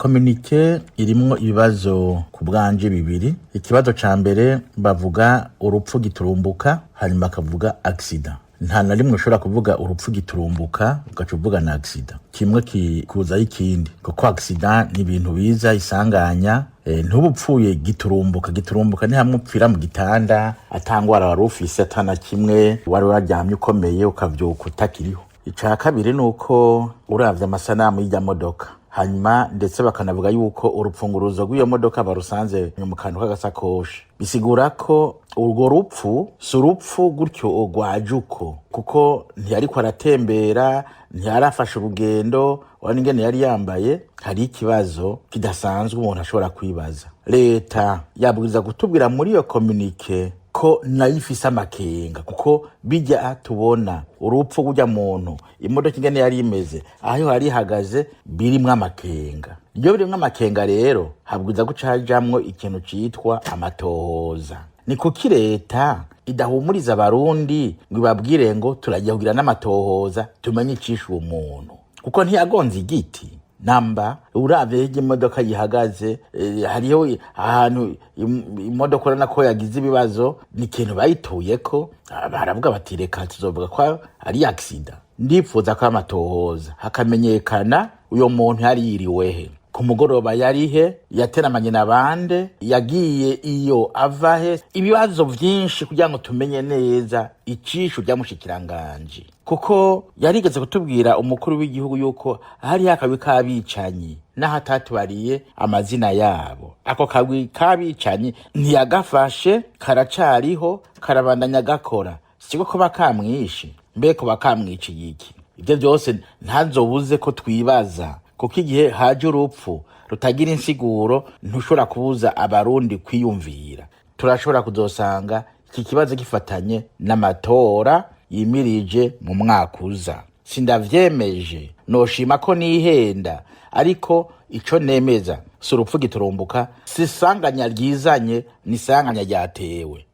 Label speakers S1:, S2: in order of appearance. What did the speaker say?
S1: Communique irimwo ibibazo ku bwanje bibiri. Ikibazo ca mbere bavuga urupfu giturumbuka, hanyuma bakavuga accident. Nta na rimwe ushobora kuvuga urupfu giturumbuka ugaca uvuga na accident. Kimwe kikuza ikindi, kuko accident ni ibintu biza isanganya. Ntubupfuye giturumbuka ni hamwe upfira mu gitanda atangwara wari ufise atana kimwe wari waryamye ukomeye ukavyuka utakiriho. Ica kabiri nuko uravye amasanamu y'irya modoka, hanyuma ndetse bakanavuga yuko urupfunguruzo rw'iyo modoka barusanze mu kantu k'agasakoshi, bisigura ko urwo rupfu si urupfu gutyo urwaje uko, kuko ntiyariko aratembera, ntiyarafashe urugendo, wari ingene yari yambaye. Hari ikibazo kidasanzwe umuntu ashobora kwibaza. Leta yabwiza kutubwira muri iyo communique ko nayo ifise amakenga, kuko bijya tubona urupfu rw'urya muntu imodoka ingene yari imeze aho yari ihagaze birimwo amakenga. Iyo birimwo amakenga rero habwiza guca hajamwo ikintu citwa amatohoza. Ni kuki leta idahumuriza abarundi ngo ibabwire ngo turagiye kugira n'amatohoza tumenye icisha uwo muntu, kuko ntiyagonze igiti namba. Uravye imodoka yihagaze, hariho ahantu imodoka urana ko yagize ibibazo, ni ikintu bayituyeko. Baravuga bati reka tuzovuga ko ari accident. Ndipfuza ko amatohoza hakamenyekana uyo muntu yari yiriwehe, ku mugoroba yarihe, yateramanye n'abande, yagiye iyo avahe. Ibibazo vyinshi kugira ngo tumenye neza icisho ryamushikiranganje, kuko yarigeze kutubwira umukuru w'igihugu yuko hari akabi kabicanyi naho atatubariye amazina yabo. Ako kabi kabicanyi ntiyagafashe, karacariho, karabandanya gakora. Siko ko bakamwishe, mbeko bakamwica iki? Ivyo byose ntazobuze ko twibaza, kuko igihe haje urupfu rutagira insiguro ntushobora kubuza abarundi kwiyumvira. Turashobora kuzosanga iki kibazo gifatanye n'amatora yimirije mu mwaka uza. Sindavyemeje, noshima ko nihenda, ariko ico nemeza si urupfu giturumbuka, si isanganya ryizanye, ni isanganya ryatewe.